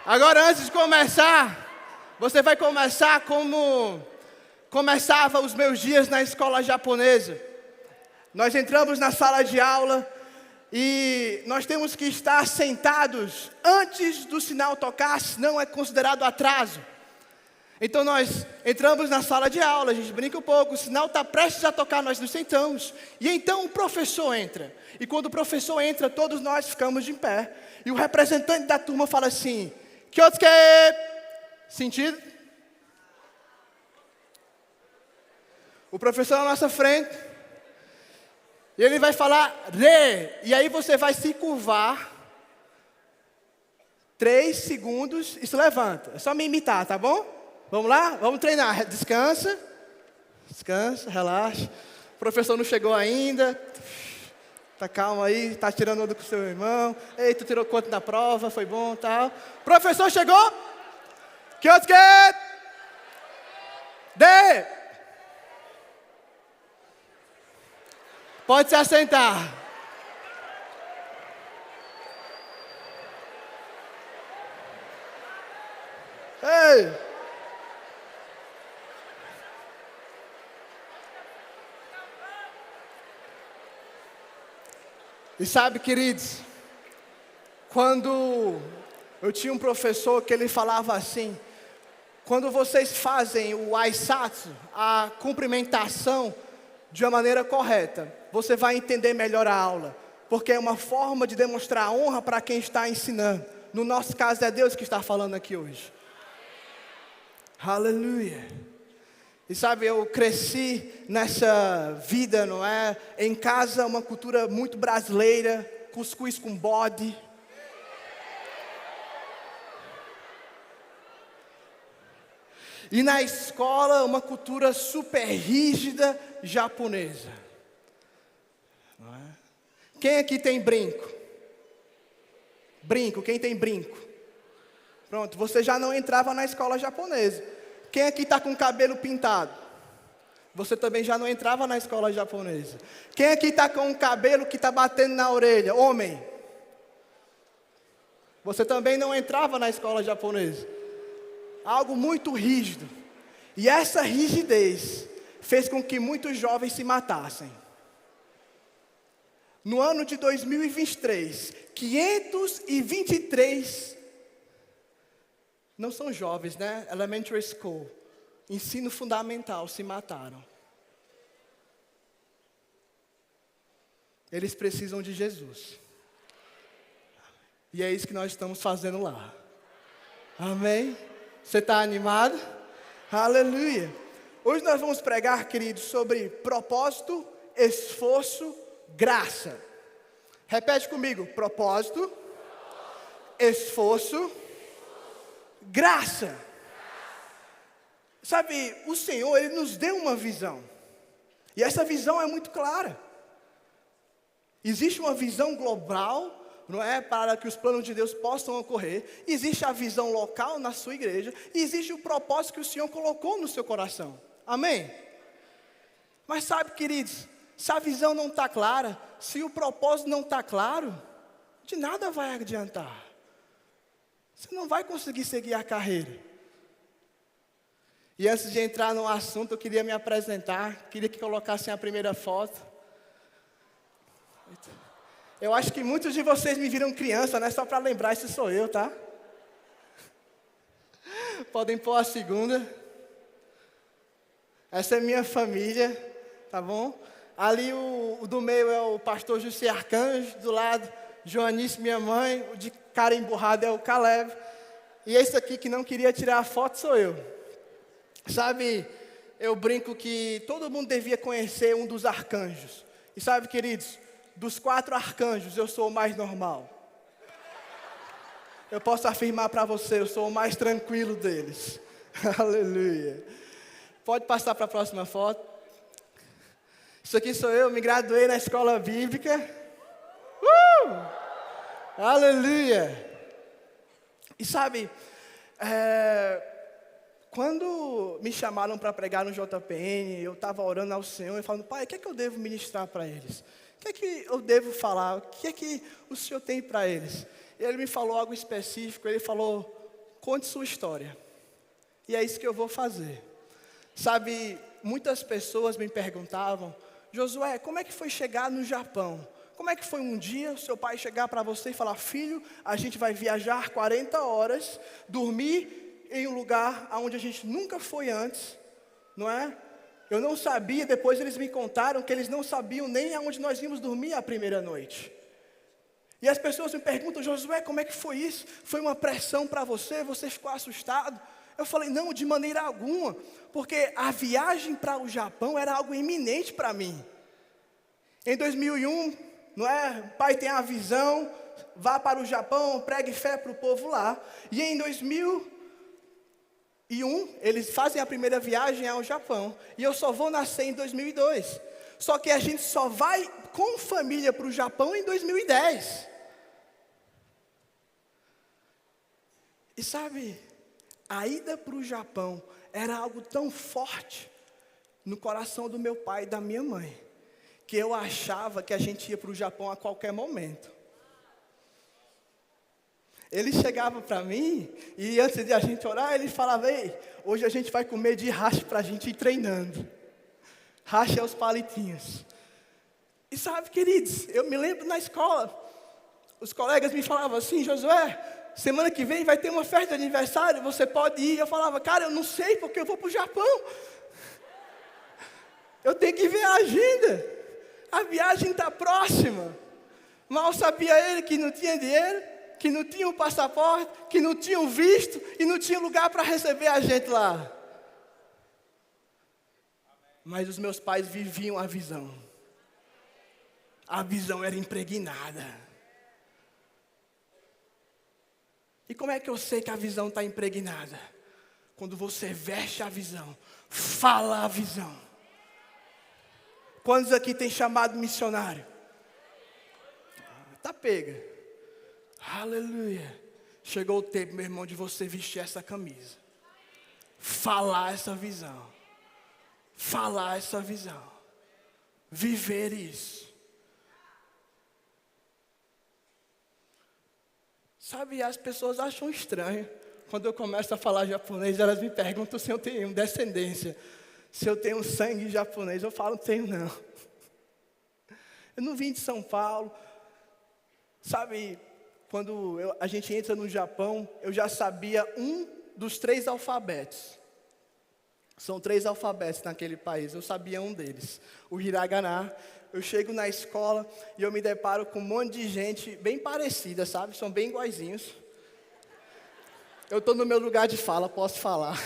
Agora, antes de começar, você vai começar como começava os meus dias na escola japonesa. Nós entramos na sala de aula e nós temos que estar sentados antes do sinal tocar, senão é considerado atraso. Então nós entramos na sala de aula, a gente brinca um pouco, o sinal está prestes a tocar, nós nos sentamos. E então o professor entra. E quando o professor entra, todos nós ficamos de pé. E o representante da turma fala assim: Kyotsuke! Sentido? O professor na nossa frente. E ele vai falar re. E aí você vai se curvar 3 segundos e se levanta. É só me imitar, tá bom? Vamos lá? Vamos treinar. Descansa. Descansa, relaxa. O professor não chegou ainda. Tá calmo aí, tá tirando onda com o seu irmão. Ei, tu tirou quanto na prova, foi bom e tal. Professor chegou. Kyotsuke! De! Pode se assentar. Ei! E sabe, queridos, quando eu tinha um professor que ele falava assim: quando vocês fazem o aisatsu, a cumprimentação, de uma maneira correta, você vai entender melhor a aula, porque é uma forma de demonstrar honra para quem está ensinando. No nosso caso é Deus que está falando aqui hoje. Aleluia. E sabe, eu cresci nessa vida, não é? Em casa, uma cultura muito brasileira, cuscuz com bode. E na escola, uma cultura super rígida japonesa. Não é? Quem aqui tem brinco? Brinco, quem tem brinco? Pronto, você já não entrava na escola japonesa. Quem aqui está com o cabelo pintado? Você também já não entrava na escola japonesa. Quem aqui está com o cabelo que está batendo na orelha? Homem. Você também não entrava na escola japonesa. Algo muito rígido. E essa rigidez fez com que muitos jovens se matassem. No ano de 2023, 523, não são jovens, né? Elementary School, ensino fundamental, se mataram. Eles precisam de Jesus. E é isso que nós estamos fazendo lá. Amém? Você está animado? Aleluia. Hoje nós vamos pregar, queridos, sobre propósito, esforço, graça. Repete comigo: propósito, esforço, graça. Sabe, o Senhor, Ele nos deu uma visão. E essa visão é muito clara. Existe uma visão global, não é? Para que os planos de Deus possam ocorrer. Existe a visão local na sua igreja. E existe o propósito que o Senhor colocou no seu coração. Amém? Mas sabe, queridos, se a visão não está clara, se o propósito não está claro, de nada vai adiantar. Você não vai conseguir seguir a carreira. E antes de entrar no assunto, eu queria me apresentar. Queria que colocassem a primeira foto. Eu acho que muitos de vocês me viram criança, né? Só para lembrar, esse sou eu, tá? Podem pôr a segunda. Essa é minha família, tá bom? Ali o do meio é o pastor José Arcanjo, do lado Joanice, minha mãe, o de cara emburrado é o Caleb. E esse aqui que não queria tirar a foto sou eu. Sabe, eu brinco que todo mundo devia conhecer um dos arcanjos. E sabe, queridos, dos 4 arcanjos eu sou o mais normal. Eu posso afirmar para você, eu sou o mais tranquilo deles. Aleluia. Pode passar para a próxima foto. Isso aqui sou eu, me graduei na escola bíblica. Aleluia. E sabe, quando me chamaram para pregar no JPN, eu estava orando ao Senhor e falando: Pai, o que é que eu devo ministrar para eles? O que é que eu devo falar? O que é que o Senhor tem para eles? E Ele me falou algo específico. Ele falou: Conte sua história. E é isso que eu vou fazer. Sabe, muitas pessoas me perguntavam, Josué, como é que foi chegar no Japão? Como é que foi um dia o seu pai chegar para você e falar, filho, a gente vai viajar 40 horas, dormir em um lugar onde a gente nunca foi antes, não é? Eu não sabia, depois eles me contaram que eles não sabiam nem aonde nós íamos dormir a primeira noite. E as pessoas me perguntam, Josué, como é que foi isso? Foi uma pressão para você? Você ficou assustado? Eu falei, não, de maneira alguma, porque a viagem para o Japão era algo iminente para mim. Em 2001, não é? O pai tem a visão, vá para o Japão, pregue fé para o povo lá. E em 2001, eles fazem a primeira viagem ao Japão. E eu só vou nascer em 2002. Só que a gente só vai com família para o Japão em 2010. E sabe, a ida para o Japão era algo tão forte no coração do meu pai e da minha mãe, que eu achava que a gente ia para o Japão a qualquer momento. Ele chegava para mim, e antes de a gente orar, ele falava, ei, hoje a gente vai comer de hash para a gente ir treinando. Hash é os palitinhos. E sabe, queridos, eu me lembro na escola, os colegas me falavam assim, Josué, semana que vem vai ter uma festa de aniversário, você pode ir? Eu falava, cara, eu não sei porque eu vou para o Japão. Eu tenho que ver a agenda. A viagem está próxima. Mal sabia ele que não tinha dinheiro, que não tinha um passaporte, que não tinha um visto e não tinha lugar para receber a gente lá. Mas os meus pais viviam a visão. A visão era impregnada. E como é que eu sei que a visão está impregnada? Quando você veste a visão, fala a visão. Quantos aqui tem chamado missionário? Tá pega. Aleluia. Chegou o tempo, meu irmão, de você vestir essa camisa. Falar essa visão. Falar essa visão. Viver isso. Sabe, as pessoas acham estranho. Quando eu começo a falar japonês, elas me perguntam se eu tenho descendência. Se eu tenho sangue japonês. Eu falo, tenho não. Eu não vim de São Paulo. Sabe, quando a gente entra no Japão, eu já sabia um dos 3 alfabetos. São 3 alfabetos naquele país, eu sabia um deles. O hiragana. Eu chego na escola e eu me deparo com um monte de gente bem parecida, sabe? São bem iguaizinhos. Eu estou no meu lugar de fala, posso falar.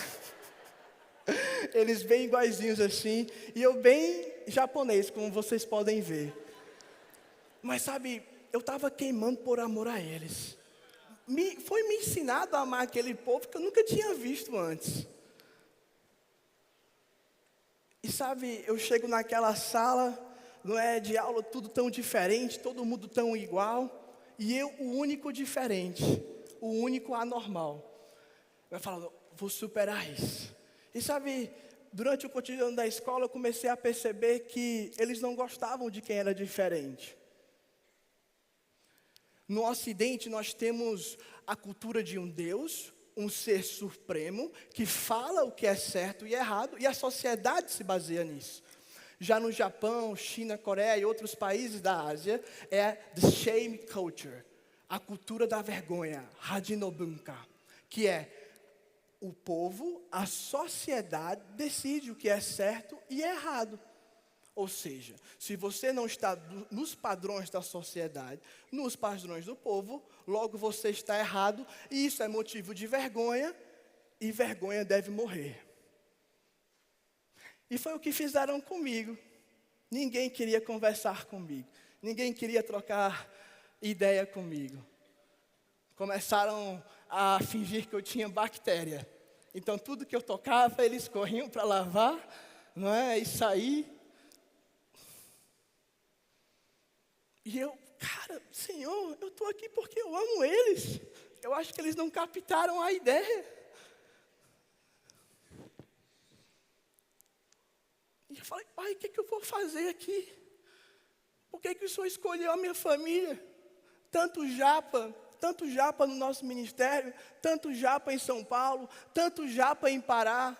Eles bem iguaizinhos assim, e eu bem japonês, como vocês podem ver. Mas sabe, eu estava queimando por amor a eles. Foi me ensinado a amar aquele povo que eu nunca tinha visto antes. E sabe, eu chego naquela sala, não é, de aula tudo tão diferente, todo mundo tão igual, e eu o único diferente, o único anormal. Eu falo, vou superar isso. E sabe, durante o cotidiano da escola eu comecei a perceber que eles não gostavam de quem era diferente. No Ocidente nós temos a cultura de um Deus, um ser supremo, que fala o que é certo e errado, e a sociedade se baseia nisso. Já no Japão, China, Coreia e outros países da Ásia, é the shame culture, a cultura da vergonha, Hajinobunka, que é o povo, a sociedade decide o que é certo e errado. Ou seja, se você não está nos padrões da sociedade, nos padrões do povo, logo você está errado, e isso é motivo de vergonha, e vergonha deve morrer. E foi o que fizeram comigo. Ninguém queria conversar comigo. Ninguém queria trocar ideia comigo. Começaram a fingir que eu tinha bactéria. Então, tudo que eu tocava, eles corriam para lavar, não é? E sair. E eu, cara, Senhor, eu estou aqui porque eu amo eles. Eu acho que eles não captaram a ideia. E eu falei, pai, o que eu vou fazer aqui? Por que o Senhor escolheu a minha família? Tanto japa, tanto japa no nosso ministério, tanto japa em São Paulo, tanto japa em Pará.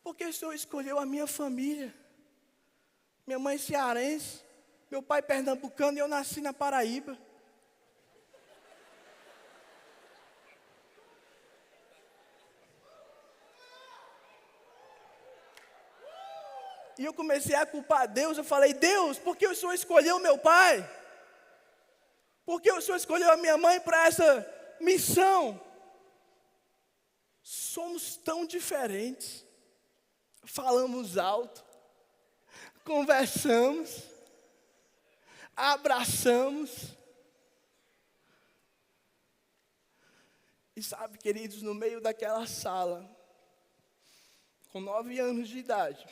Porque o Senhor escolheu a minha família. Minha mãe cearense, meu pai pernambucano e eu nasci na Paraíba. E eu comecei a culpar Deus, eu falei, Deus, por que o Senhor escolheu meu pai? Por que o Senhor escolheu a minha mãe para essa missão? Somos tão diferentes. Falamos alto, conversamos, abraçamos. E sabe, queridos, no meio daquela sala, com 9 anos de idade,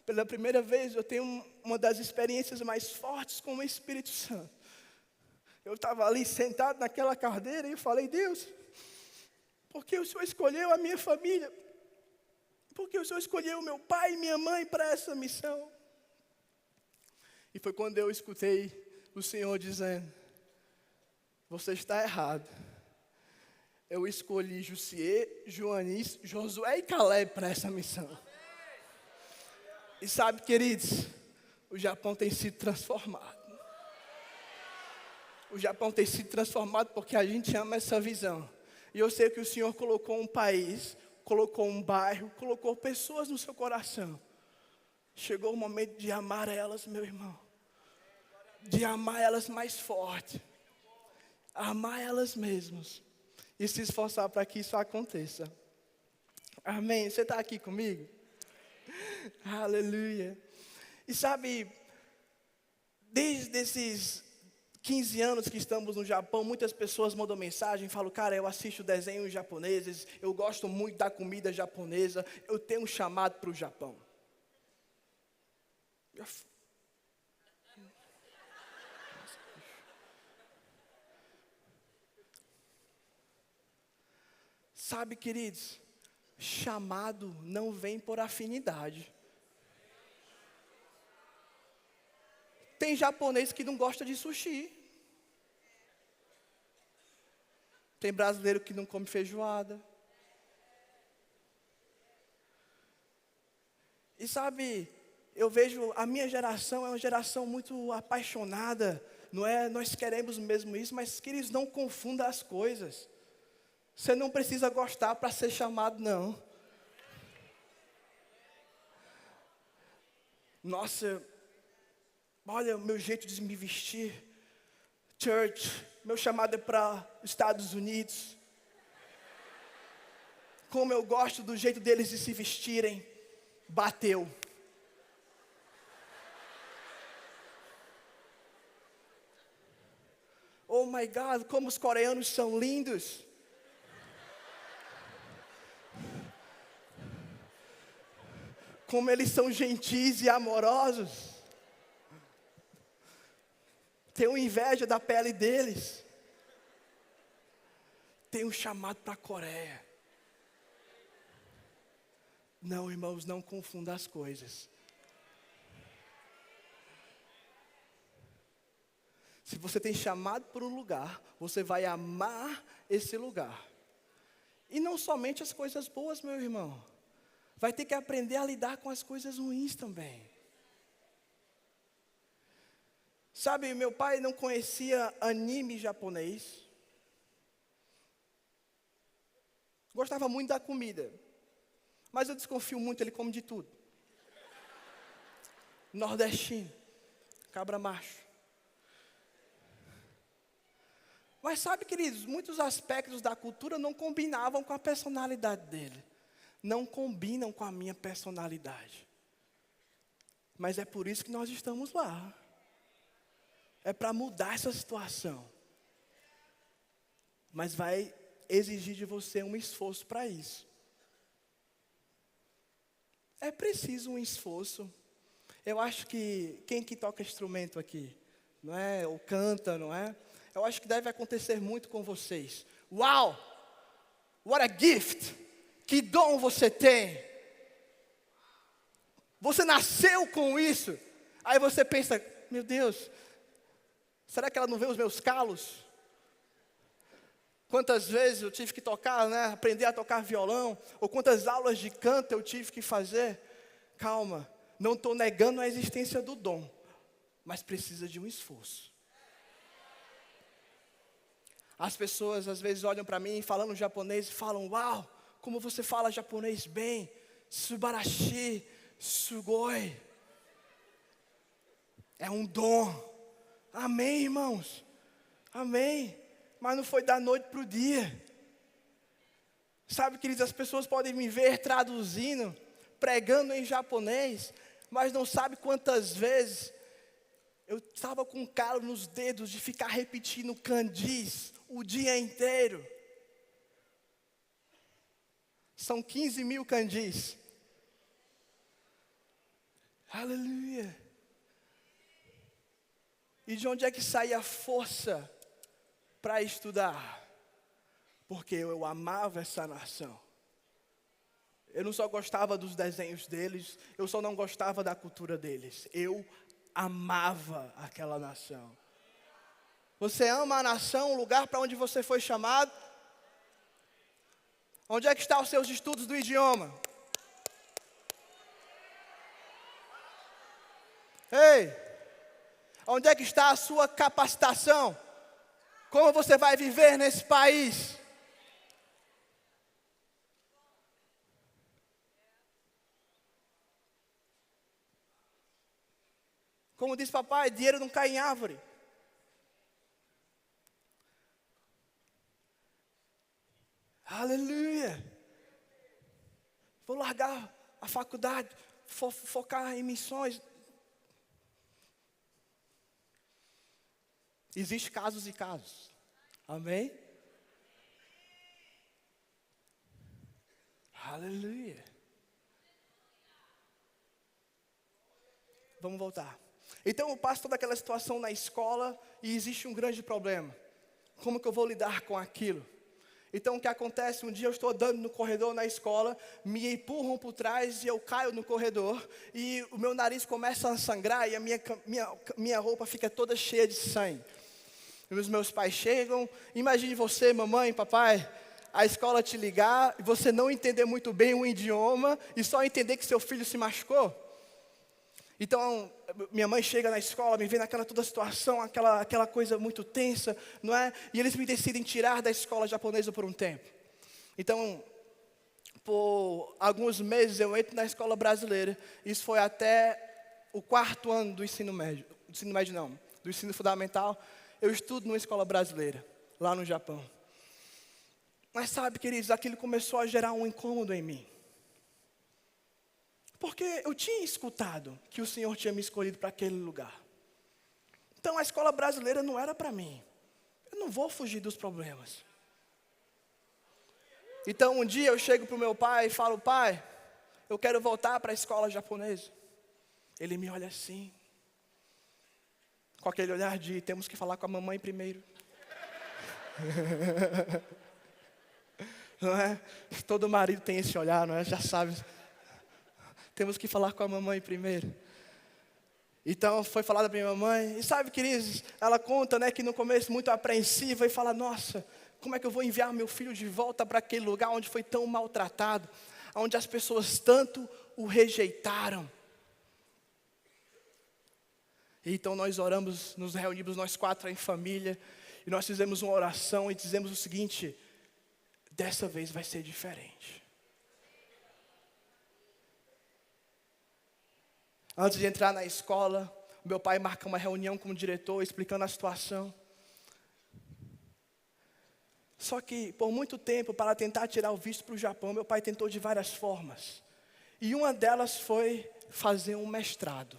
pela primeira vez eu tenho uma das experiências mais fortes com o Espírito Santo. Eu estava ali sentado naquela cadeira e eu falei, Deus, por que o Senhor escolheu a minha família? Por que o Senhor escolheu meu pai e minha mãe para essa missão? E foi quando eu escutei o Senhor dizendo, você está errado. Eu escolhi Jussier, Joanis, Josué e Caleb para essa missão. E sabe, queridos, o Japão tem sido transformado. O Japão tem sido transformado porque a gente ama essa visão. E eu sei que o Senhor colocou um país, colocou um bairro, colocou pessoas no seu coração. Chegou o momento de amar elas, meu irmão. De amar elas mais forte. Amar elas mesmas. E se esforçar para que isso aconteça. Amém? Você está aqui comigo? Aleluia. E sabe, desde esses 15 anos que estamos no Japão, muitas pessoas mandam mensagem, falam, cara, eu assisto desenhos japoneses, eu gosto muito da comida japonesa, eu tenho um chamado para o Japão. Sabe, queridos, chamado não vem por afinidade. Tem japonês que não gosta de sushi. Tem brasileiro que não come feijoada. E sabe, eu vejo a minha geração é uma geração muito apaixonada. Não é, nós queremos mesmo isso, mas queridos, não confunda as coisas. Você não precisa gostar para ser chamado, não. Nossa, olha o meu jeito de me vestir. Church, meu chamado é para Estados Unidos. Como eu gosto do jeito deles de se vestirem. Bateu. Oh my God, como os coreanos são lindos. Como eles são gentis e amorosos. Tenho inveja da pele deles. Tenho chamado para a Coreia. Não, irmãos, não confunda as coisas. Se você tem chamado para um lugar, você vai amar esse lugar. E não somente as coisas boas, meu irmão. Vai ter que aprender a lidar com as coisas ruins também. Sabe, meu pai não conhecia anime japonês. Gostava muito da comida. Mas eu desconfio muito, ele come de tudo. Nordestino, cabra macho. Mas sabe, queridos, muitos aspectos da cultura não combinavam com a personalidade dele. Não combinam com a minha personalidade. Mas é por isso que nós estamos lá. É para mudar essa situação. Mas vai exigir de você um esforço para isso. É preciso um esforço. Eu acho que quem que toca instrumento aqui, não é? Ou canta, não é? Eu acho que deve acontecer muito com vocês. Uau! What a gift! Que dom você tem? Você nasceu com isso. Aí você pensa, meu Deus, será que ela não vê os meus calos? Quantas vezes eu tive que tocar, né, aprender a tocar violão, ou quantas aulas de canto eu tive que fazer. Calma, não estou negando a existência do dom, mas precisa de um esforço. As pessoas às vezes olham para mim falando japonês e falam, uau, como você fala japonês bem, subarashi, sugoi. É um dom. Amém, irmãos? Amém. Mas não foi da noite para o dia. Sabe, queridos, as pessoas podem me ver traduzindo, pregando em japonês, mas não sabe quantas vezes eu estava com um calo nos dedos de ficar repetindo kanjis o dia inteiro. São 15 mil kanjis. Aleluia. E de onde é que sai a força para estudar? Porque eu amava essa nação. Eu não só gostava dos desenhos deles, eu só não gostava da cultura deles. Eu amava aquela nação. Você ama a nação, o lugar para onde você foi chamado? Onde é que estão os seus estudos do idioma? Ei, onde é que está a sua capacitação? Como você vai viver nesse país? Como diz papai, dinheiro não cai em árvore. Aleluia. Vou largar a faculdade, focar em missões. Existem casos e casos. Amém? Aleluia. Vamos voltar. Então eu passo toda aquela situação na escola e existe um grande problema. Como que eu vou lidar com aquilo? Então o que acontece? Um dia eu estou andando no corredor na escola, me empurram por trás e eu caio no corredor e o meu nariz começa a sangrar e a minha roupa fica toda cheia de sangue. E os meus pais chegam, imagine você, mamãe, papai, a escola te ligar e você não entender muito bem o idioma e só entender que seu filho se machucou. Então, minha mãe chega na escola, me vê naquela toda situação, aquela coisa muito tensa, não é? E eles me decidem tirar da escola japonesa por um tempo. Então, por alguns meses eu entro na escola brasileira. Isso foi até o 4º ano do ensino médio. Do ensino fundamental. Eu estudo numa escola brasileira, lá no Japão. Mas sabe, queridos, aquilo começou a gerar um incômodo em mim. Porque eu tinha escutado que o Senhor tinha me escolhido para aquele lugar. Então a escola brasileira não era para mim. Eu não vou fugir dos problemas. Então um dia eu chego para o meu pai e falo, pai, eu quero voltar para a escola japonesa. Ele me olha assim, com aquele olhar de temos que falar com a mamãe primeiro. Não é? Todo marido tem esse olhar, não é? Já sabe. Temos que falar com a mamãe primeiro. Então foi falado para minha mamãe. E sabe, queridos, ela conta, né, que no começo muito apreensiva e fala, nossa, como é que eu vou enviar meu filho de volta para aquele lugar onde foi tão maltratado, onde as pessoas tanto o rejeitaram. E então nós oramos, nos reunimos nós 4 em família, e nós fizemos uma oração e dizemos o seguinte, dessa vez vai ser diferente. Antes de entrar na escola, meu pai marca uma reunião com o diretor, explicando a situação. Só que, por muito tempo, para tentar tirar o visto para o Japão, meu pai tentou de várias formas. E uma delas foi fazer um mestrado.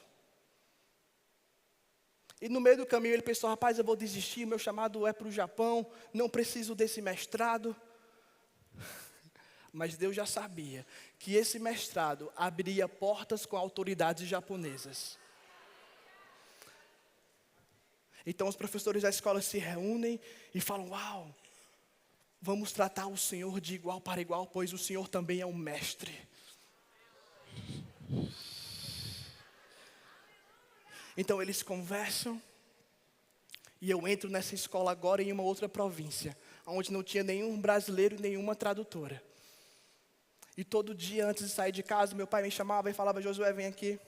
E no meio do caminho ele pensou, rapaz, eu vou desistir, meu chamado é para o Japão, não preciso desse mestrado. Mas Deus já sabia que esse mestrado abriria portas com autoridades japonesas. Então os professores da escola se reúnem e falam, uau, vamos tratar o Senhor de igual para igual, pois o Senhor também é um mestre. Então eles conversam, e eu entro nessa escola agora em uma outra província, onde não tinha nenhum brasileiro e nenhuma tradutora. E todo dia antes de sair de casa, meu pai me chamava e falava, Josué, vem aqui.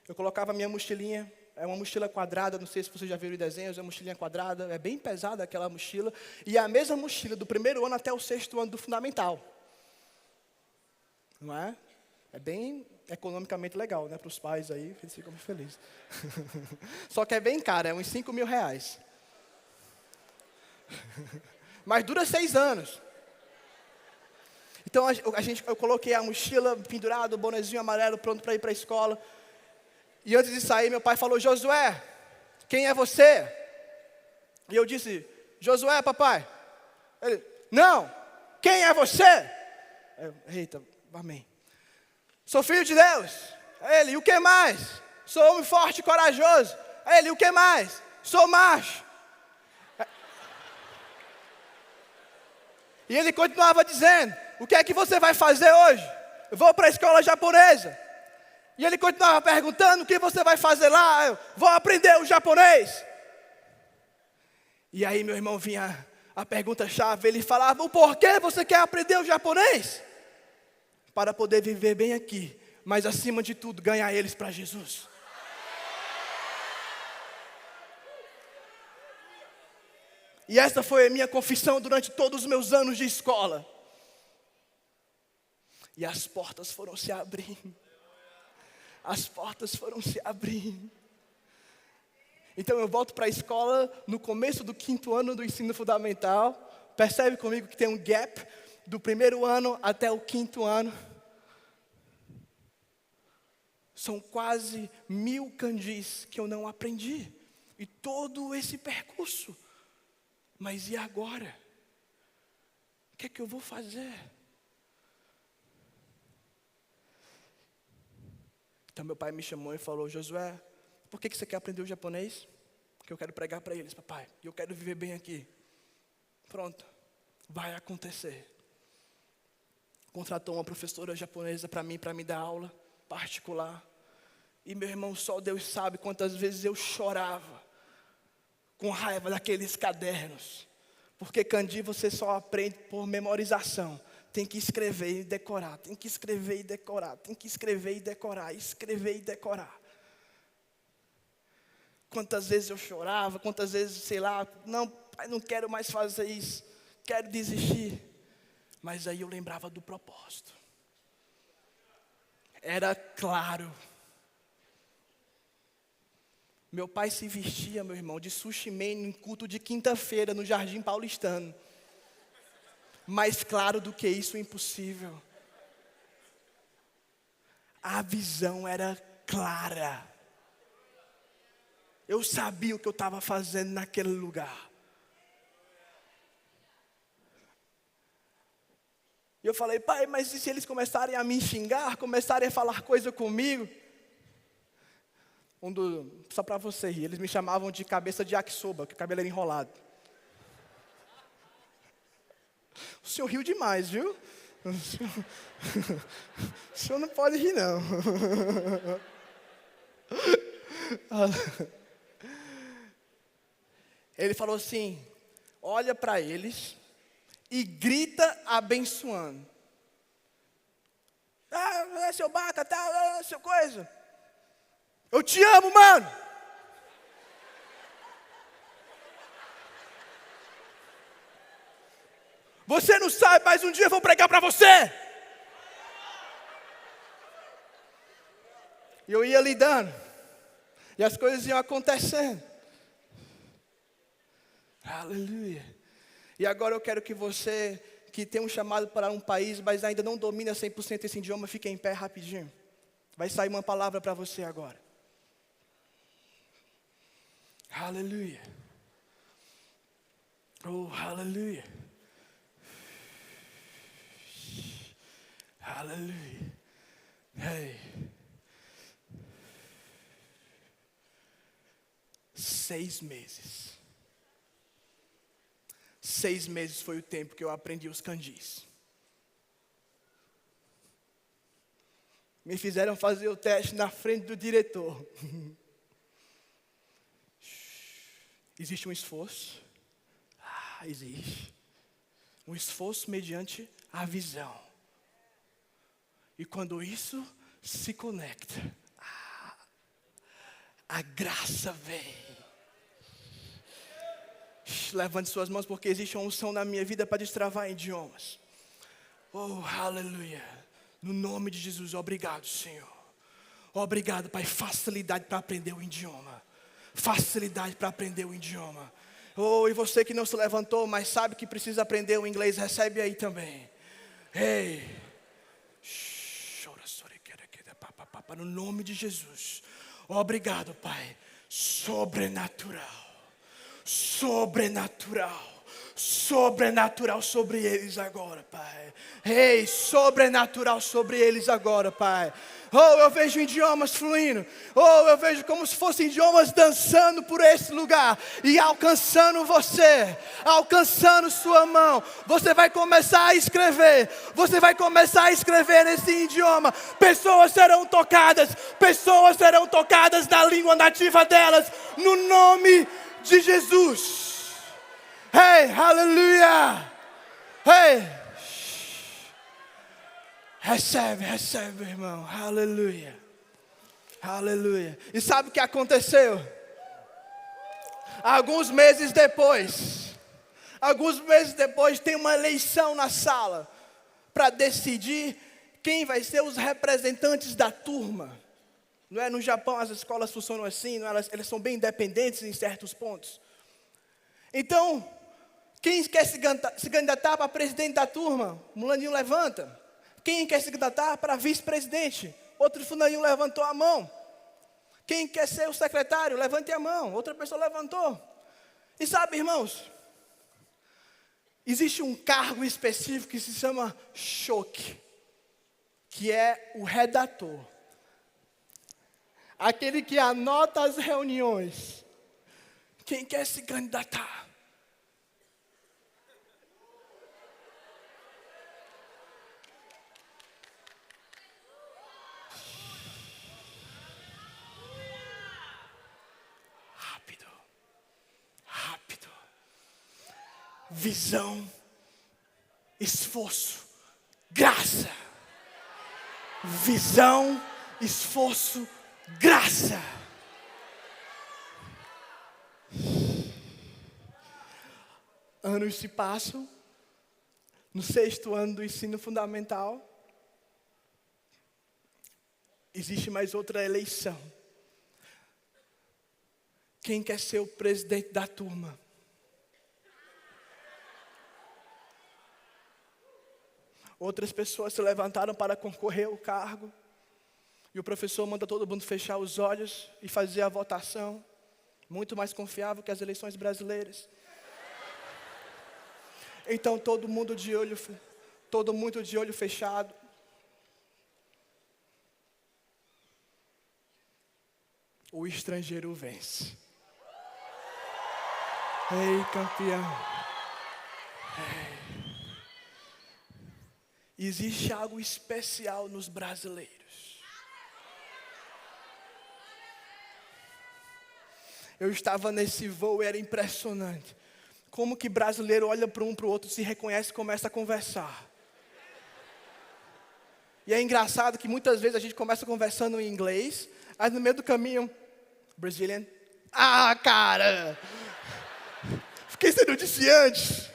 Eu colocava a minha mochilinha, é uma mochila quadrada, não sei se vocês já viram em desenhos, é uma mochilinha quadrada, é bem pesada aquela mochila. E é a mesma mochila do primeiro ano até o 6º ano do fundamental. Não é? É bem economicamente legal, né? Para os pais aí, eles ficam muito felizes. Só que é bem caro, é uns 5 mil reais. Mas dura 6 anos. Então eu coloquei a mochila pendurada, o bonezinho amarelo pronto para ir para a escola. E antes de sair, meu pai falou, Josué, quem é você? E eu disse, Josué, papai. Ele, não, quem é você? Eu, eita, amém. Sou filho de Deus. Ele, e o que mais? Sou homem forte e corajoso. Ele, e o que mais? Sou macho. E ele continuava dizendo, o que é que você vai fazer hoje? Eu vou para a escola japonesa. E ele continuava perguntando, o que você vai fazer lá? Eu vou aprender o japonês. E aí meu irmão vinha a pergunta-chave, ele falava, o porquê você quer aprender o japonês? Para poder viver bem aqui, mas acima de tudo, ganhar eles para Jesus. E essa foi a minha confissão durante todos os meus anos de escola. E as portas foram se abrindo. As portas foram se abrindo. Então eu volto para a escola no começo do 5º ano do ensino fundamental. Percebe comigo que tem um gap do primeiro ano até o 5º ano. São quase 1000 kanjis que eu não aprendi. E todo esse percurso. Mas e agora? O que é que eu vou fazer? Então meu pai me chamou e falou, Josué, por que você quer aprender o japonês? Porque eu quero pregar para eles, papai. E eu quero viver bem aqui. Pronto, vai acontecer. Contratou uma professora japonesa para mim, para me dar aula particular. E meu irmão, só Deus sabe quantas vezes eu chorava. Com raiva daqueles cadernos. Porque kanji você só aprende por memorização. Tem que escrever e decorar. Tem que escrever e decorar. Tem que escrever e decorar. Escrever e decorar. Quantas vezes eu chorava. Quantas vezes, sei lá. Não, pai, não quero mais fazer isso. Quero desistir. Mas aí eu lembrava do propósito. Era claro. Meu pai se vestia, meu irmão, de sushi man em culto de quinta-feira no Jardim Paulistano. Mais claro do que isso, impossível. A visão era clara. Eu sabia o que eu estava fazendo naquele lugar. E eu falei, pai, mas e se eles começarem a me xingar, começarem a falar coisa comigo? Só para você rir, eles me chamavam de cabeça de yakisoba, que o cabelo era enrolado. O senhor riu demais, viu? O senhor não pode rir, não. Ele falou assim, olha para eles e grita abençoando. Ah, seu baca, tal, seu coisa. Eu te amo, mano. Você não sabe, mas um dia eu vou pregar para você. E eu ia lidando. E as coisas iam acontecendo. Aleluia. E agora eu quero que você, que tem um chamado para um país, mas ainda não domina 100% esse idioma, fique em pé rapidinho. Vai sair uma palavra para você agora. Aleluia. Oh, aleluia. Aleluia. Hey. 6 meses. 6 meses foi o tempo que eu aprendi os kanjis. Me fizeram fazer o teste na frente do diretor. Existe um esforço? Existe. Um esforço mediante a visão. E quando isso se conecta, a graça vem. Levante suas mãos, porque existe uma unção na minha vida para destravar idiomas. Oh, aleluia. No nome de Jesus, obrigado, Senhor. Obrigado, Pai. Facilidade para aprender o idioma. Facilidade para aprender o idioma. Oh, e você que não se levantou, mas sabe que precisa aprender o inglês, recebe aí também. Ei. No nome de Jesus. Obrigado, Pai. Sobrenatural. Sobrenatural. Sobrenatural sobre eles agora, Pai. Ei, sobrenatural sobre eles agora, Pai. Oh, eu vejo idiomas fluindo. Oh, eu vejo como se fossem idiomas dançando por esse lugar e alcançando você, alcançando sua mão. Você vai começar a escrever. Você vai começar a escrever nesse idioma. Pessoas serão tocadas na língua nativa delas, no nome de Jesus. Hey, aleluia. Hey. Recebe, irmão. Aleluia. Aleluia. E sabe o que aconteceu? Alguns meses depois, tem uma eleição na sala para decidir quem vai ser os representantes da turma. Não é? No Japão as escolas funcionam assim, não é? Elas são bem independentes em certos pontos. Então, quem quer se candidatar para presidente da turma? Mulaninho levanta. Quem quer se candidatar para vice-presidente? Outro fulaninho levantou a mão. Quem quer ser o secretário? Levante a mão. Outra pessoa levantou. E sabe, irmãos, existe um cargo específico que se chama shoki, que é o redator. Aquele que anota as reuniões. Quem quer se candidatar? Rápido. Visão, esforço, graça. Visão, esforço, graça. Anos se passam. No 6º ano do ensino fundamental, existe mais outra eleição. Quem quer ser o presidente da turma? Outras pessoas se levantaram para concorrer ao cargo. E o professor manda todo mundo fechar os olhos e fazer a votação. Muito mais confiável que as eleições brasileiras. Então todo mundo de olho fechado. O estrangeiro vence. Ei, campeão. Ei. Existe algo especial nos brasileiros. Eu estava nesse voo e era impressionante. Como que brasileiro olha para um para o outro, se reconhece e começa a conversar. E é engraçado que muitas vezes a gente começa conversando em inglês, aí no meio do caminho, Brazilian. Ah, cara! Fiquei sendo disse antes.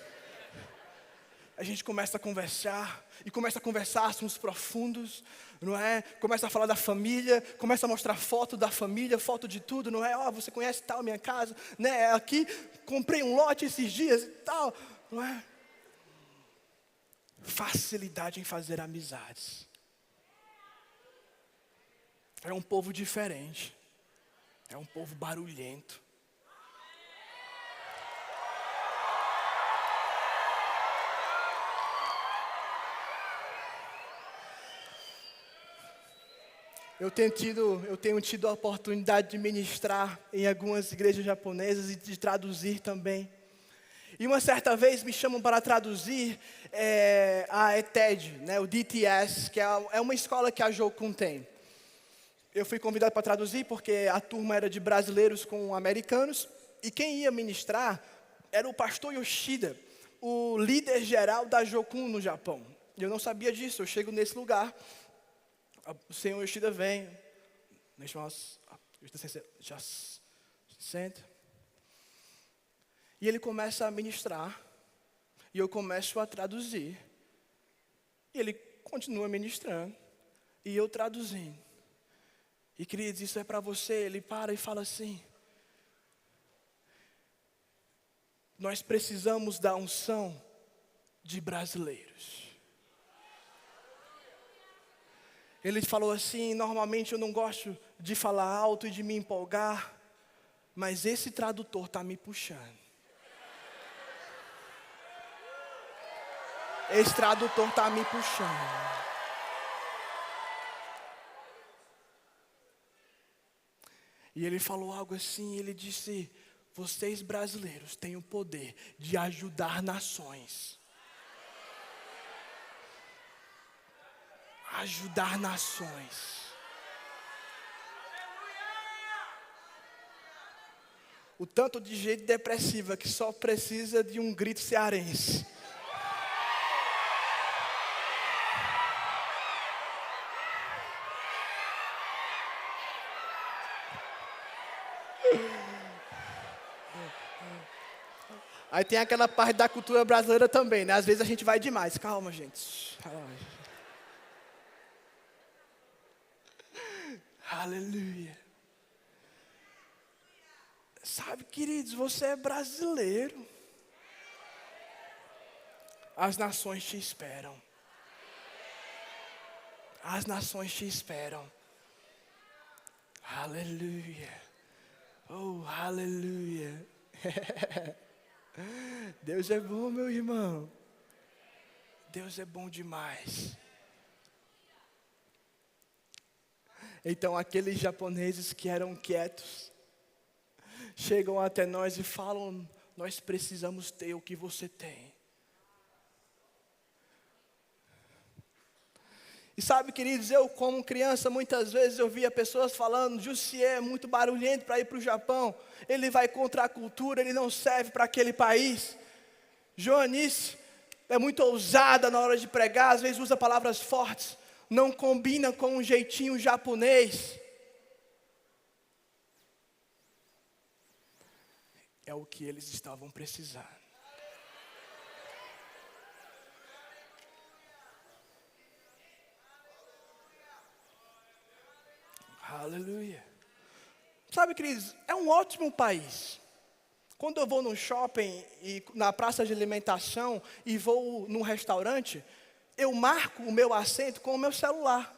A gente começa a conversar, e começa a conversar assuntos profundos, não é? Começa a falar da família, começa a mostrar foto da família, foto de tudo, não é? Você conhece tal minha casa, né? Aqui, comprei um lote esses dias e tal, não é? Facilidade em fazer amizades. É um povo diferente, é um povo barulhento. Eu tenho tido a oportunidade de ministrar em algumas igrejas japonesas e de traduzir também. E uma certa vez me chamam para traduzir a ETED, né, o DTS, que é uma escola que a Jokun tem. Eu fui convidado para traduzir porque a turma era de brasileiros com americanos. E quem ia ministrar era o pastor Yoshida, o líder geral da Jokun no Japão. E eu não sabia disso. Eu chego nesse lugar, o senhor Yoshida vem, já senta. E ele começa a ministrar, e eu começo a traduzir. E ele continua ministrando, e eu traduzindo. E queridos, isso é para você. Ele para e fala assim: nós precisamos da unção de brasileiros. Ele falou assim: normalmente eu não gosto de falar alto e de me empolgar, mas esse tradutor está me puxando. Esse tradutor está me puxando. E ele falou algo assim, ele disse: vocês brasileiros têm o poder de ajudar nações. Ajudar nações. O tanto de gente depressiva que só precisa de um grito cearense. Aí tem aquela parte da cultura brasileira também, né? Às vezes a gente vai demais. Calma, gente. Calma. Aleluia. Sabe, queridos, você é brasileiro. As nações te esperam. As nações te esperam. Aleluia. Oh, aleluia. Deus é bom, meu irmão. Deus é bom demais. Então aqueles japoneses que eram quietos chegam até nós e falam: nós precisamos ter o que você tem. E sabe, queridos, eu como criança, muitas vezes eu via pessoas falando: Jussier é muito barulhento para ir para o Japão, ele vai contra a cultura, ele não serve para aquele país. Joanice é muito ousada na hora de pregar, às vezes usa palavras fortes, não combina com um jeitinho japonês. É o que eles estavam precisando. Aleluia. Sabe, queridos, é um ótimo país. Quando eu vou no shopping e na praça de alimentação e vou num restaurante, eu marco o meu assento com o meu celular.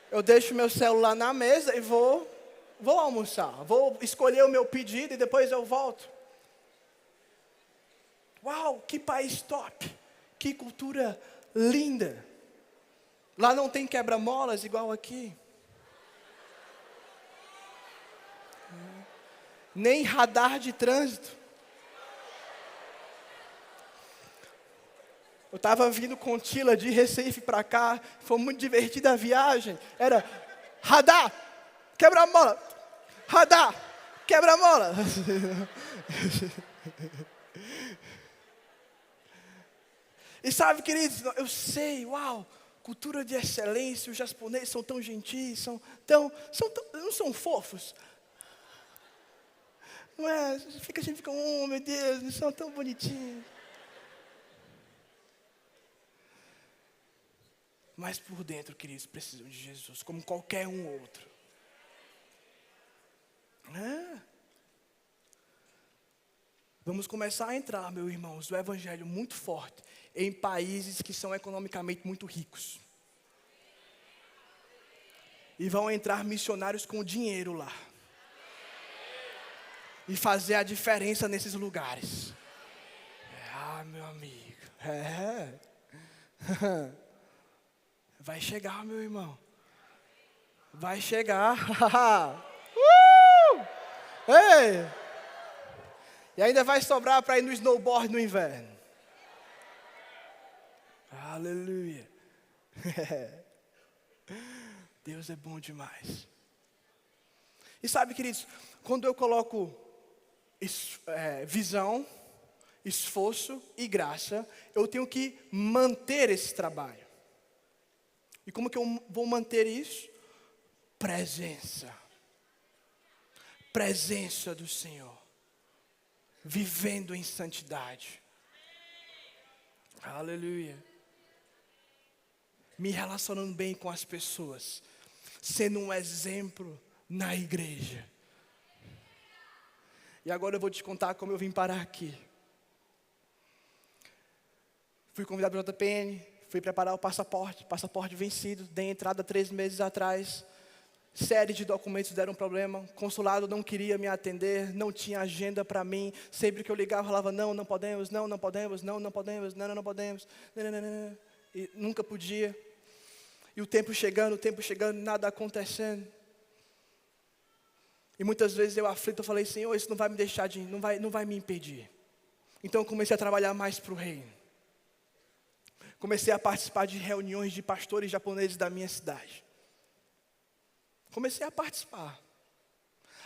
Eu deixo meu celular na mesa e vou almoçar. Vou escolher o meu pedido e depois eu volto. Uau, que país top. Que cultura linda. Lá não tem quebra-molas igual aqui. Nem radar de trânsito. Eu estava vindo com Tila de Recife para cá, foi muito divertida a viagem. Era radar, quebra-mola, radar, quebra-mola. E sabe, queridos, eu sei, uau, cultura de excelência, os japoneses são tão gentis, não são fofos. Não é? A gente fica, oh meu Deus, eles são tão bonitinhos. Mas por dentro, queridos, precisam de Jesus, como qualquer um outro. Vamos começar a entrar, meus irmãos, o evangelho muito forte em países que são economicamente muito ricos. E vão entrar missionários com dinheiro lá. E fazer a diferença nesses lugares. Meu amigo. Vai chegar, meu irmão. Vai chegar. Ei! E ainda vai sobrar para ir no snowboard no inverno. Aleluia. Deus é bom demais. E sabe, queridos, quando eu coloco visão, esforço e graça, eu tenho que manter esse trabalho. E como que eu vou manter isso? Presença. Presença do Senhor. Vivendo em santidade. Aleluia. Me relacionando bem com as pessoas. Sendo um exemplo na igreja. E agora eu vou te contar como eu vim parar aqui. Fui convidado para o JPN, fui preparar o passaporte vencido, dei entrada 3 meses atrás. Série de documentos deram problema, consulado não queria me atender, não tinha agenda para mim. Sempre que eu ligava, falava, não podemos, não podemos, não podemos, não podemos. Não. E nunca podia. E o tempo chegando, nada acontecendo. E muitas vezes eu aflito, eu falei, Senhor, isso não vai me deixar não vai me impedir. Então eu comecei a trabalhar mais para o reino. Comecei a participar de reuniões de pastores japoneses da minha cidade. Comecei a participar.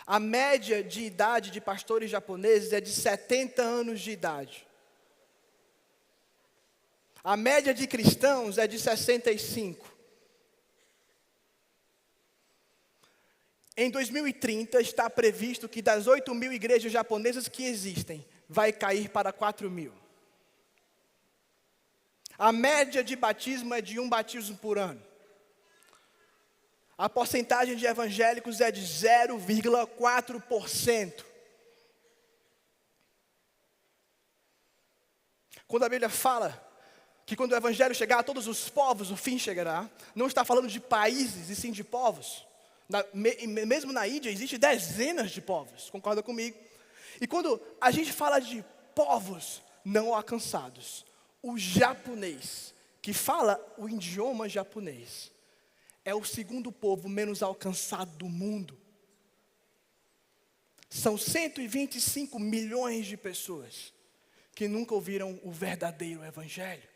A média de idade de pastores japoneses é de 70 anos de idade. A média de cristãos é de 65. Em 2030 está previsto que das 8.000 igrejas japonesas que existem, vai cair para 4.000. A média de batismo é de 1 batismo por ano. A porcentagem de evangélicos é de 0,4%. Quando a Bíblia fala que quando o evangelho chegar a todos os povos, o fim chegará, não está falando de países, e sim de povos. Mesmo na Índia, existe dezenas de povos, concorda comigo? E quando a gente fala de povos não alcançados, o japonês, que fala o idioma japonês, é o segundo povo menos alcançado do mundo. São 125 milhões de pessoas que nunca ouviram o verdadeiro evangelho.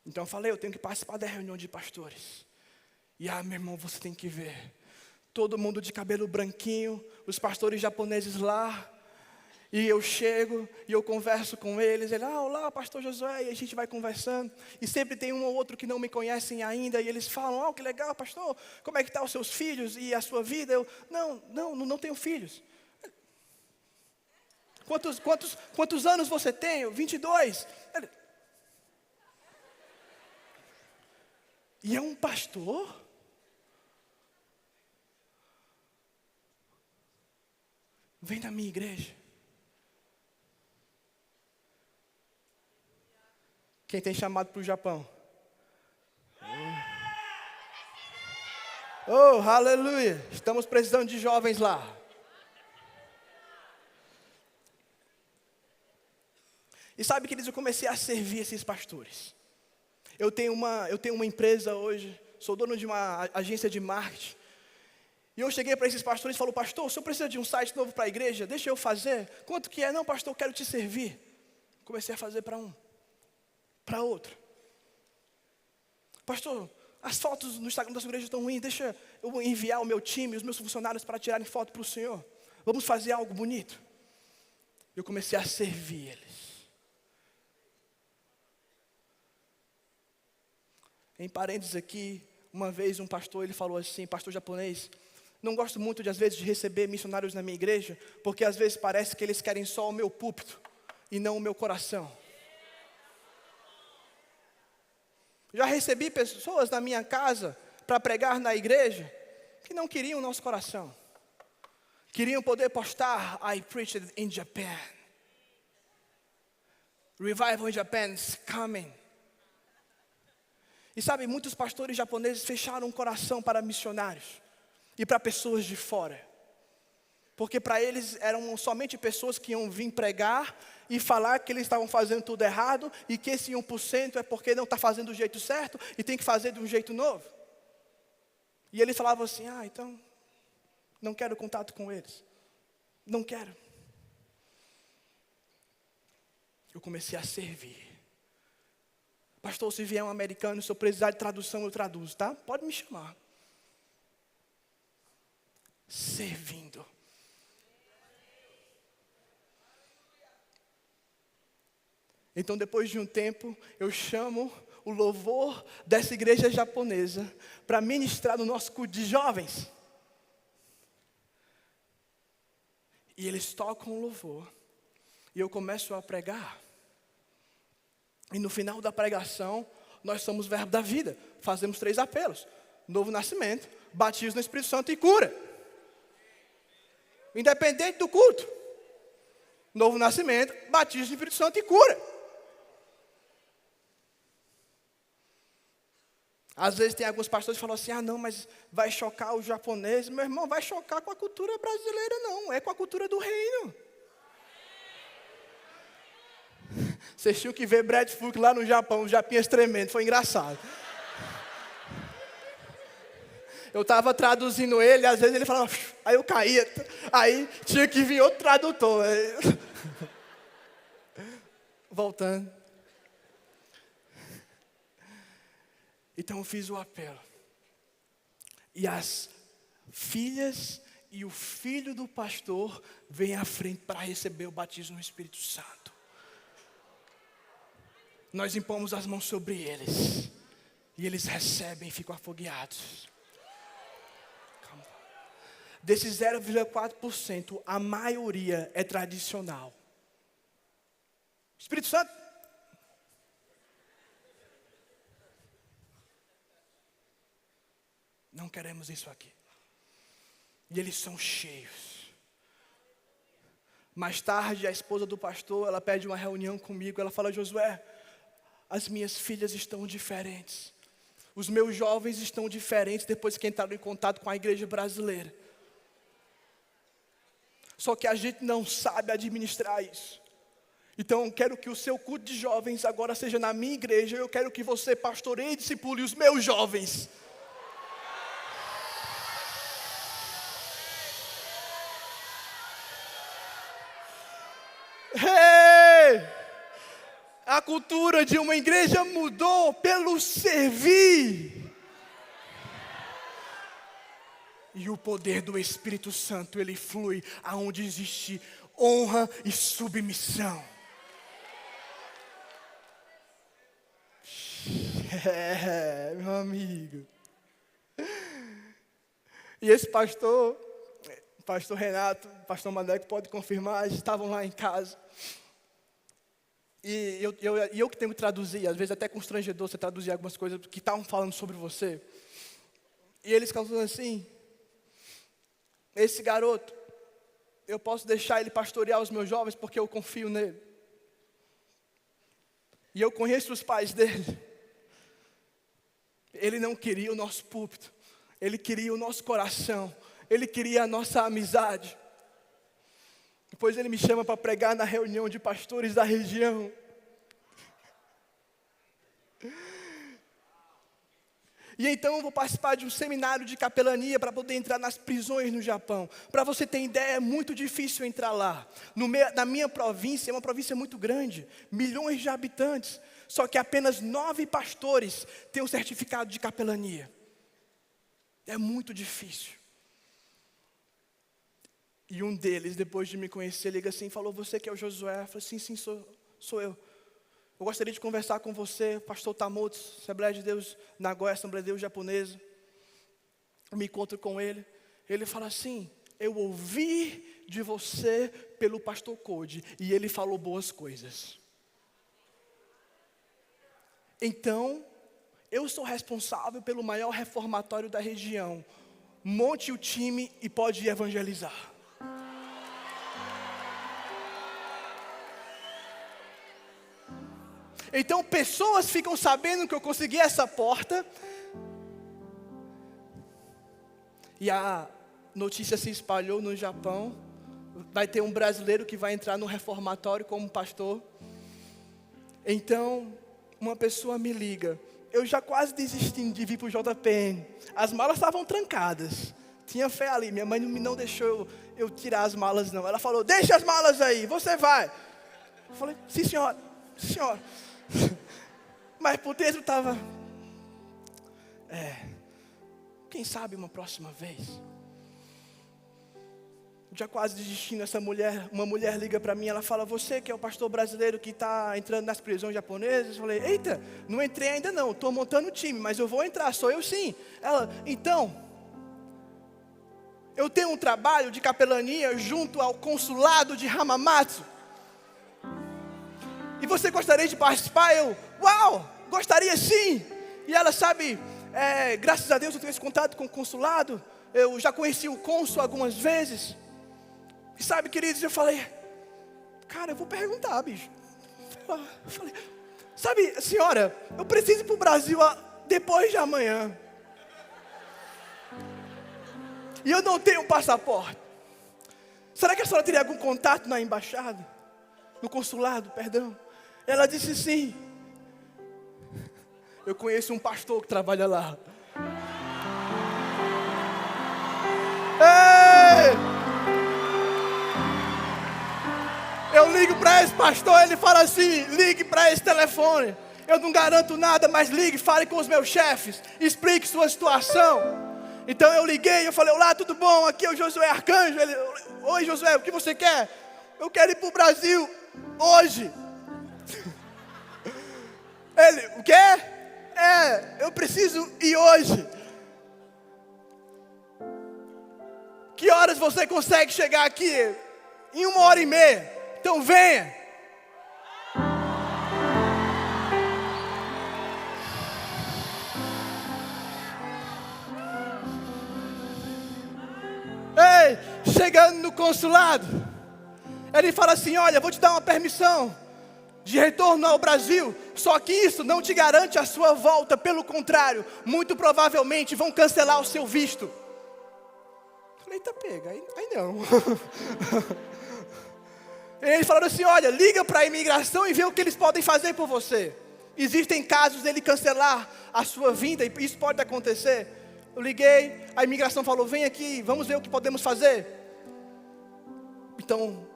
Então eu falei, eu tenho que participar da reunião de pastores. E meu irmão, você tem que ver. Todo mundo de cabelo branquinho, os pastores japoneses lá. E eu chego e eu converso com eles. Ele, olá, pastor Josué. E a gente vai conversando. E sempre tem um ou outro que não me conhecem ainda. E eles falam, que legal, pastor. Como é que estão os seus filhos e a sua vida? Eu, não tenho filhos. Quantos anos você tem? Eu, 22. Ele, e é um pastor? Vem na minha igreja. Quem tem chamado para o Japão? Aleluia! Estamos precisando de jovens lá. E sabe, queridos, eu comecei a servir esses pastores. Eu tenho uma empresa hoje, sou dono de uma agência de marketing. E eu cheguei para esses pastores e falei, pastor, o senhor precisa de um site novo para a igreja? Deixa eu fazer. Quanto que é? Não, pastor, eu quero te servir. Comecei a fazer para um, para outro. Pastor, as fotos no Instagram da sua igreja estão ruins, deixa eu enviar o meu time, os meus funcionários para tirarem foto para o senhor. Vamos fazer algo bonito. Eu comecei a servir eles. Em parênteses aqui, uma vez um pastor, ele falou assim, pastor japonês, não gosto muito às vezes de receber missionários na minha igreja, porque às vezes parece que eles querem só o meu púlpito e não o meu coração. Já recebi pessoas na minha casa para pregar na igreja que não queriam o nosso coração. Queriam poder postar, I preached in Japan. Revival in Japan is coming. E sabe, muitos pastores japoneses fecharam o coração para missionários e para pessoas de fora. Porque para eles eram somente pessoas que iam vir pregar e falar que eles estavam fazendo tudo errado e que esse 1% é porque não está fazendo do jeito certo e tem que fazer de um jeito novo. E eles falavam assim, então, não quero contato com eles. Não quero. eu comecei a servir. Pastor, se vier um americano, se eu precisar de tradução, eu traduzo, tá? Pode me chamar. Servindo. Então, depois de um tempo, eu chamo o louvor dessa igreja japonesa para ministrar no nosso culto de jovens. E eles tocam o louvor. E eu começo a pregar. E no final da pregação, nós somos verbo da vida. Fazemos 3 apelos. Novo nascimento, batismo no Espírito Santo e cura. Independente do culto. Novo nascimento, batismo no Espírito Santo e cura. Às vezes tem alguns pastores que falam assim, não, mas vai chocar o japonês. Meu irmão, vai chocar com a cultura brasileira não, é com a cultura do reino. Vocês tinham que ver Brad Fulk lá no Japão, os japinhas tremendo, foi engraçado. Eu estava traduzindo ele, às vezes ele falava, aí eu caía, aí tinha que vir outro tradutor. Voltando. Então eu fiz o apelo. E as filhas e o filho do pastor vêm à frente para receber o batismo no Espírito Santo. Nós impomos as mãos sobre eles. E eles recebem e ficam afogueados. Desses 0,4%, a maioria é tradicional. Espírito Santo. Não queremos isso aqui. E eles são cheios. Mais tarde, a esposa do pastor, ela pede uma reunião comigo. Ela fala, Josué, as minhas filhas estão diferentes. Os meus jovens estão diferentes depois que entraram em contato com a igreja brasileira. Só que a gente não sabe administrar isso. Então eu quero que o seu culto de jovens agora seja na minha igreja. Eu quero que você pastoreie e discipule os meus jovens. A cultura de uma igreja mudou pelo servir. E o poder do Espírito Santo, ele flui aonde existe honra e submissão. Meu amigo. E esse pastor Renato, pastor Maneco pode confirmar, eles estavam lá em casa. E eu que tenho que traduzir, às vezes até constrangedor você traduzir algumas coisas que estavam falando sobre você. E eles causam assim, esse garoto, eu posso deixar ele pastorear os meus jovens porque eu confio nele. E eu conheço os pais dele. Ele não queria o nosso púlpito, ele queria o nosso coração, ele queria a nossa amizade. Depois ele me chama para pregar na reunião de pastores da região. E então eu vou participar de um seminário de capelania para poder entrar nas prisões no Japão. Para você ter ideia, é muito difícil entrar lá. Na minha província, é uma província muito grande, milhões de habitantes. Só que apenas 9 pastores têm o certificado de capelania. É muito difícil. E um deles, depois de me conhecer, liga assim e falou, você que é o Josué? Eu falei, sim, sou eu. Eu gostaria de conversar com você, pastor Tamotsu, Assembleia de Deus, Nagoya, Assembleia de Deus Japonesa. Eu me encontro com ele. Ele fala assim, eu ouvi de você pelo pastor Code, e ele falou boas coisas. Então, eu sou responsável pelo maior reformatório da região. Monte o time e pode evangelizar. Então pessoas ficam sabendo que eu consegui essa porta. E a notícia se espalhou no Japão. Vai ter um brasileiro que vai entrar no reformatório como pastor. Então, uma pessoa me liga. Eu já quase desisti de vir para o JPN. As malas estavam trancadas. Tinha fé ali. Minha mãe não deixou eu tirar as malas não. Ela falou, deixa as malas aí, você vai. Eu falei, sim senhora. senhora. Mas por dentro estava... quem sabe uma próxima vez. Já quase desistindo, uma mulher liga para mim, ela fala, você que é o pastor brasileiro que está entrando nas prisões japonesas? Eu falei, eita, não entrei ainda não, estou montando o time, mas eu vou entrar, sou eu sim. Ela, então, eu tenho um trabalho de capelania junto ao consulado de Hamamatsu. E você gostaria de participar? Eu, uau, gostaria sim. E ela sabe, graças a Deus eu tenho esse contato com o consulado, eu já conheci o cônsul algumas vezes. E sabe, queridos, eu falei, cara, eu vou perguntar, bicho. Eu falei, sabe, senhora, eu preciso ir para o Brasil depois de amanhã. E eu não tenho passaporte. Será que a senhora teria algum contato na embaixada? No consulado, perdão. Ela disse sim. Eu conheço um pastor que trabalha lá. Ei! Eu ligo para esse pastor, ele fala assim, ligue para esse telefone. Eu não garanto nada, mas ligue, fale com os meus chefes, explique sua situação. Então eu liguei, eu falei, olá, tudo bom? Aqui é o Josué Arcanjo. Ele, oi Josué, o que você quer? Eu quero ir para o Brasil hoje. Ele, o quê? Eu preciso ir hoje. Que horas você consegue chegar aqui? Em 1h30. Então venha. Ei, chegando no consulado, ele fala assim, olha, vou te dar uma permissão de retorno ao Brasil, só que isso não te garante a sua volta, pelo contrário, muito provavelmente vão cancelar o seu visto. Falei, eita pega, aí não. Ele falou assim, olha, liga para a imigração e vê o que eles podem fazer por você. Existem casos dele cancelar a sua vinda e isso pode acontecer. Eu liguei, a imigração falou, vem aqui, vamos ver o que podemos fazer. Então,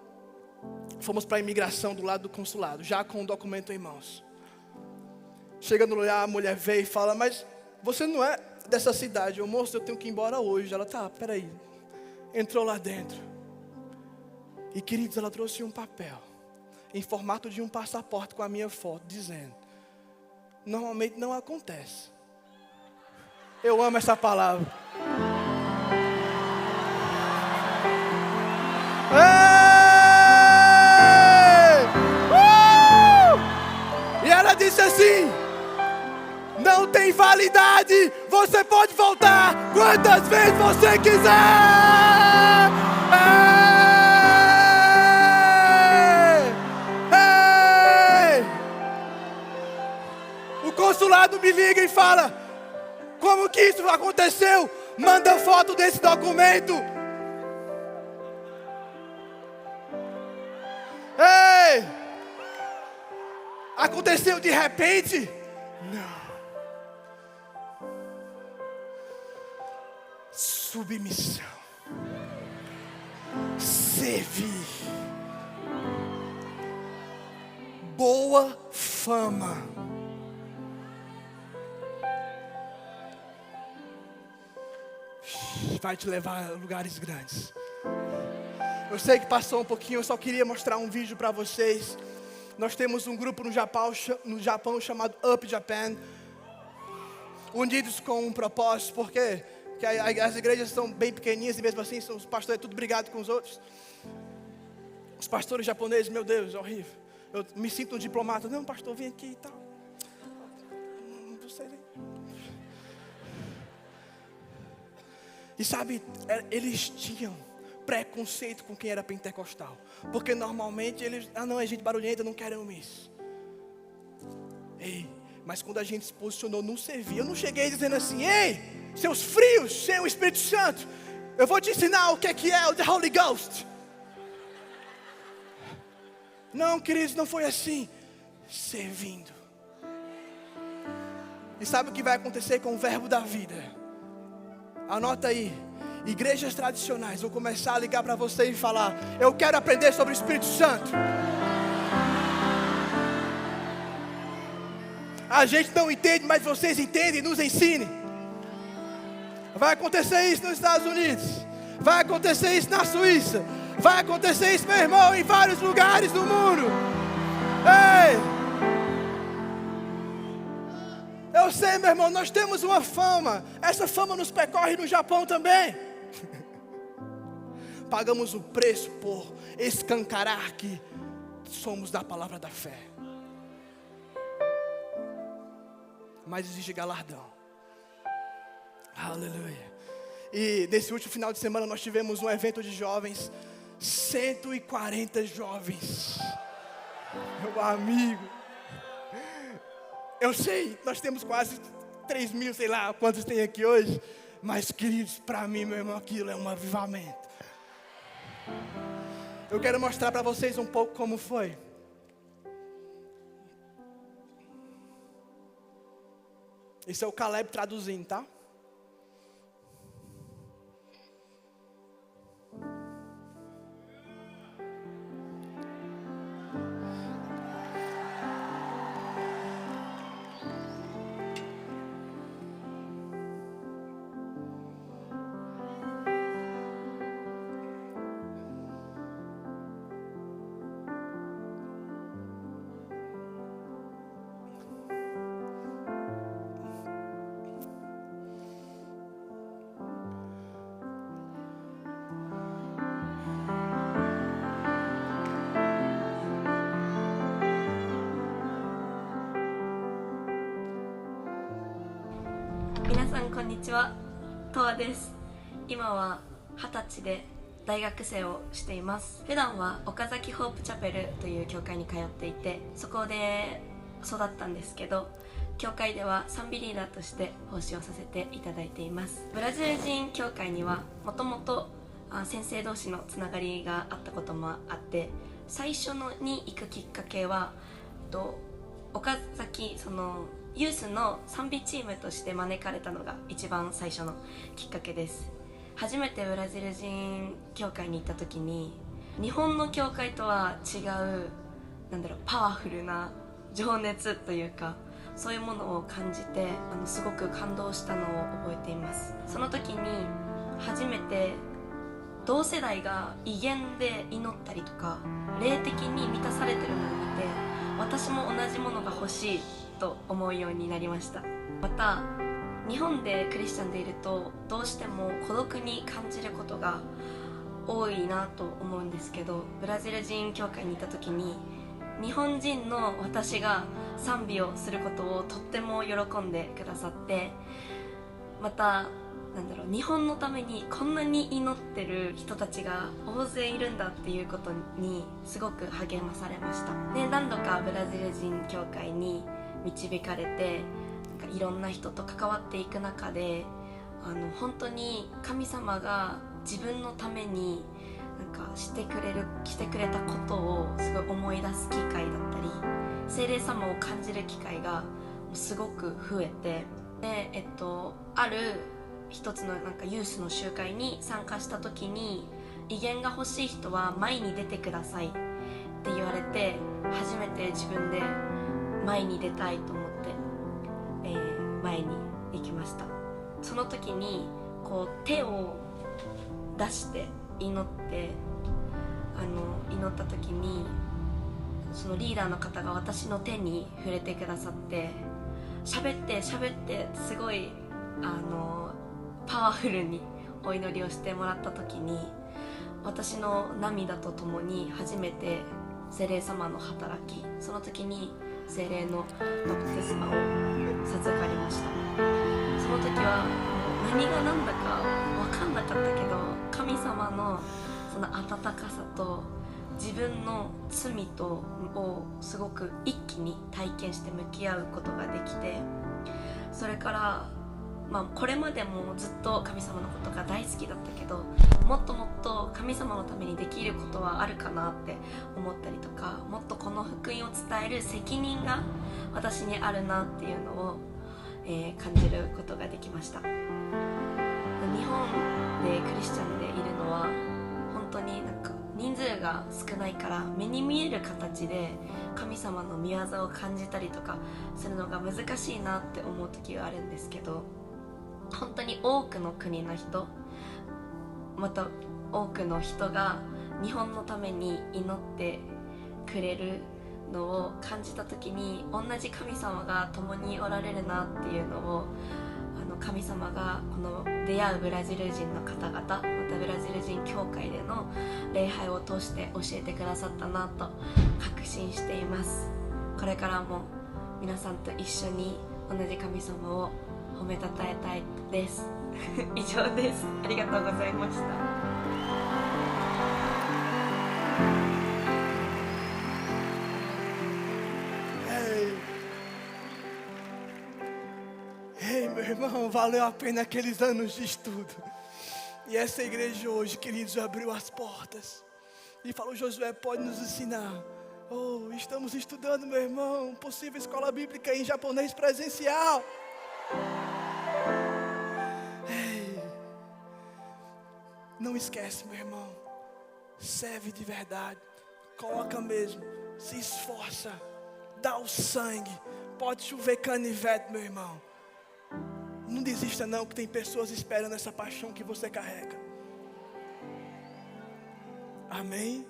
fomos para a imigração do lado do consulado, já com o documento em mãos. Chegando lá, a mulher veio e fala, mas você não é dessa cidade. Eu, moço, eu tenho que ir embora hoje. Ela, tá, peraí. Entrou lá dentro. E queridos, ela trouxe um papel em formato de um passaporte com a minha foto, dizendo, normalmente não acontece. Eu amo essa palavra. E ela disse assim, não tem validade, você pode voltar quantas vezes você quiser. O consulado me liga e fala, como que isso aconteceu? Manda foto desse documento. Ei! Aconteceu de repente? Não. Submissão. Servir. Boa fama. Vai te levar a lugares grandes. Eu sei que passou um pouquinho, eu só queria mostrar um vídeo para vocês. Nós temos um grupo no Japão chamado Up Japan, unidos com um propósito, porque as igrejas são bem pequeninhas e mesmo assim os pastores é tudo brigado com os outros. Os pastores japoneses, meu Deus, é horrível. Eu me sinto um diplomata, não pastor, vem aqui e tal. Você vem. E sabe, eles tinham preconceito com quem era pentecostal. Porque normalmente eles, não, é gente barulhenta, não queremos isso. Ei, mas quando a gente se posicionou, não servia. Eu não cheguei dizendo assim, ei, seus frios, sem o Espírito Santo, eu vou te ensinar o que é o The Holy Ghost. Não, queridos, não foi assim. Servindo. E sabe o que vai acontecer com o verbo da vida? Anota aí, igrejas tradicionais vão começar a ligar para você e falar, eu quero aprender sobre o Espírito Santo. A gente não entende, mas vocês entendem, nos ensinem. Vai acontecer isso nos Estados Unidos. Vai acontecer isso na Suíça. Vai acontecer isso, meu irmão, em vários lugares do mundo. Ei! Eu sei, meu irmão, nós temos uma fama. Essa fama nos percorre no Japão também. Pagamos o preço por escancarar que somos da palavra da fé. Mas exige galardão. Aleluia. E nesse último final de semana nós tivemos um evento de jovens. 140 jovens. Meu amigo. Eu sei, nós temos quase 3 mil, sei lá quantos tem aqui hoje. Mas queridos, para mim, meu irmão, aquilo é um avivamento. Eu quero mostrar para vocês um pouco como foi. Esse é o Caleb traduzindo, tá?皆さんこんにちは、トワです。今は20歳で大学生をしています。普段は岡崎ホープチャペルという教会に通っていて、そこで育ったんですけど、教会では賛美リーダーとして奉仕をさせていただいています。ブラジル人教会にはもともと先生同士のつながりがあったこともあって、最初に行くきっかけは岡崎ユースの賛美チームとして招かれたのが一番最初のきっかけです。初めてブラジル人教会に行った時に、日本の教会とは違うパワフルな情熱というか、そういうものを感じてすごく感動したのを覚えています。その時に初めて同世代が威厳で祈ったりとか霊的に満たされてるのを見て、私も同じものが欲しいと思うようになりました。また日本でクリスチャンでいるとどうしても孤独に感じることが多いなと思うんですけど、ブラジル人教会にいた時に日本人の私が賛美をすることをとっても喜んでくださって、また日本のためにこんなに祈ってる人たちが大勢いるんだっていうことにすごく励まされました。で、何度かブラジル人教会に導かれて、いろんな人と関わっていく中で本当に神様が自分のためにしてくれたことをすごい思い出す機会だったり、聖霊様を感じる機会がすごく増えて、で、ある一つのユースの集会に参加した時に、威厳が欲しい人は前に出てくださいって言われて、初めて自分で前に出たいと思って、前に行きました。その時に手を出して祈って祈った時に、そのリーダーの方が私の手に触れてくださって、喋ってすごいパワフルにお祈りをしてもらった時に、私の涙とともに初めて聖霊様の働き、その時に聖霊のバプテスマを授かりました。その時は何が何だか分かんなかったけど、神様のその温かさと自分の罪をすごく一気に体験して向き合うことができて、それからこれまでもずっと神様のことが大好きだったけど、もっともっと神様のためにできることはあるかなって思ったりとか、もっとこの福音を伝える責任が私にあるなっていうのを、感じることができました。日本でクリスチャンでいるのは本当に人数が少ないから目に見える形で神様の御業を感じたりとかするのが難しいなって思う時があるんですけど、本当に多くの国の人、また多くの人が日本のために祈ってくれるのを感じた時に、同じ神様が共におられるなっていうのを神様がこの出会うブラジル人の方々、またブラジル人教会での礼拝を通して教えてくださったなと確信しています。これからも皆さんと一緒に同じ神様を褒めたたえたいです以上です。ありがとうございました。Ei, meu irmão, valeu a pena aqueles anos de estudo. E essa igreja hoje, queridos, abriu as portas e falou: Josué, pode nos ensinar. Oh, estamos estudando, meu irmão, possível escola bíblica em japonês presencial. Ei, não esquece, meu irmão, serve de verdade, coloca mesmo, se esforça, dá o sangue. Pode chover canivete, meu irmão. Não desista não, que tem pessoas esperando essa paixão que você carrega. Amém?